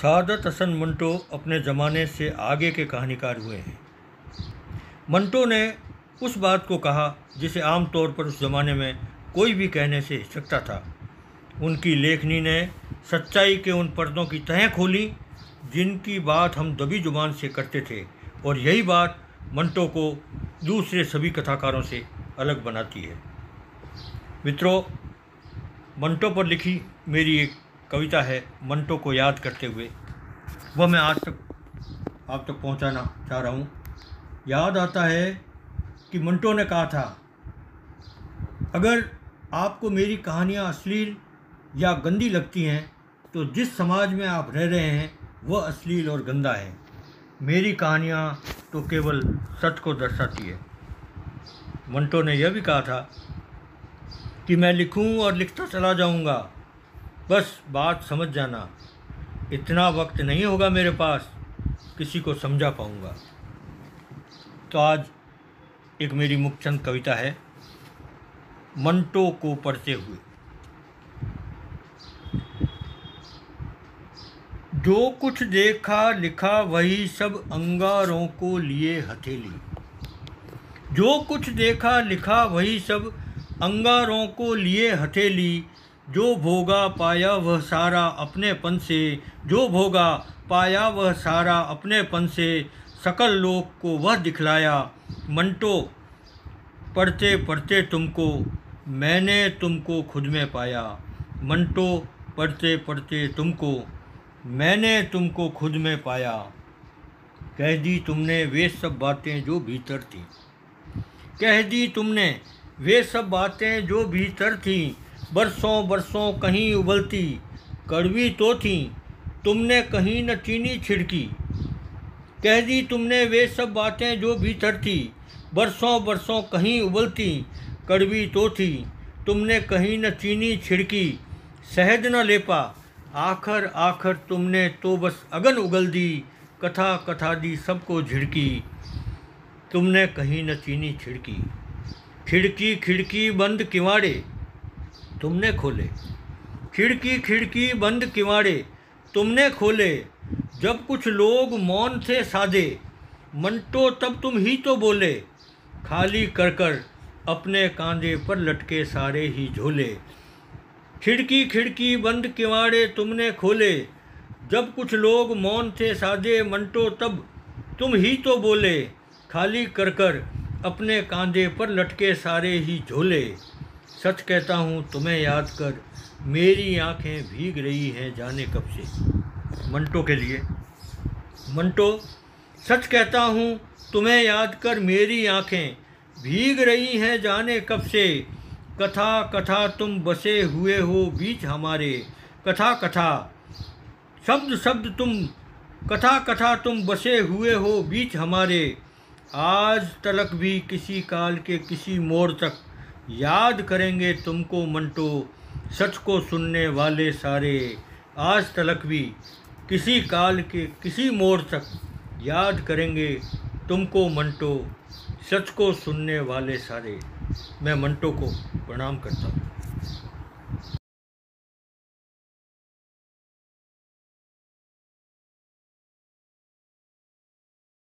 सादत हसन मंटो अपने ज़माने से आगे के कहानीकार हुए हैं। मंटो ने उस बात को कहा जिसे आमतौर पर उस ज़माने में कोई भी कहने से हिचकता था। उनकी लेखनी ने सच्चाई के उन पर्दों की तहें खोली जिनकी बात हम दबी जुबान से करते थे, और यही बात मंटो को दूसरे सभी कथाकारों से अलग बनाती है। मित्रों, मंटो पर लिखी मेरी एक कविता है, मंटो को याद करते हुए वह मैं आज तक आप तक पहुंचाना चाह रहा हूं। याद आता है कि मंटो ने कहा था, अगर आपको मेरी कहानियां अश्लील या गंदी लगती हैं तो जिस समाज में आप रह रहे हैं वह अश्लील और गंदा है। मेरी कहानियां तो केवल सच को दर्शाती है। मंटो ने यह भी कहा था कि मैं लिखूं और लिखता चला जाऊंगा, बस बात समझ जाना, इतना वक्त नहीं होगा मेरे पास किसी को समझा पाऊंगा। तो आज एक मेरी मुखचंद कविता है, मंटो को पढ़ते हुए। जो कुछ देखा लिखा वही सब अंगारों को लिए हथेली। जो कुछ देखा लिखा वही सब अंगारों को लिए हथेली। जो भोगा पाया वह सारा अपनेपन से। जो भोगा पाया वह सारा अपनेपन से। सकल लोक को वह दिखलाया। मंटो पढ़ते पढ़ते तुमको मैंने तुमको खुद में पाया। मंटो पढ़ते पढ़ते तुमको मैंने तुमको खुद में पाया। कह दी तुमने वे सब बातें जो भीतर थीं। कह दी तुमने वे सब बातें जो भीतर थीं। बरसों बरसों कहीं उबलती कड़वी तो थीं, तुमने कहीं न चीनी छिड़की। कह दी तुमने वे सब बातें जो भीतर थी। बरसों बरसों कहीं उबलती कड़वी तो थी, तुमने कहीं न चीनी छिड़की। शहद न लेपा आखर आखर तुमने तो बस अगन उगल दी। कथा कथा दी सबको झिड़की, तुमने कहीं न चीनी छिड़की। खिड़की खिड़की बंद किवाड़े तुमने खोले। खिड़की खिड़की बंद किवाड़े तुमने खोले। जब कुछ लोग मौन थे साधे, मंटो तब तुम ही तो बोले। खाली कर कर अपने कांधे पर लटके सारे ही झोले। खिड़की खिड़की बंद किवाड़े तुमने खोले। जब कुछ लोग मौन थे साधे, मंटो तब तुम ही तो बोले। खाली कर कर अपने कांधे पर लटके सारे ही झोले। सच कहता हूँ तुम्हें याद कर मेरी आंखें भीग रही हैं जाने कब से। मंटो के लिए। मंटो, सच कहता हूँ तुम्हें याद कर मेरी आंखें भीग रही हैं जाने कब से। कथा कथा तुम बसे हुए हो बीच हमारे। कथा कथा शब्द शब्द तुम कथा कथा तुम बसे हुए हो बीच हमारे। आज तलक भी किसी काल के किसी मोड़ तक याद करेंगे तुमको मंटो, सच को सुनने वाले सारे। आज तलक भी किसी काल के किसी मोड़ तक याद करेंगे तुमको मंटो, सच को सुनने वाले सारे। मैं मंटो को प्रणाम करता हूँ।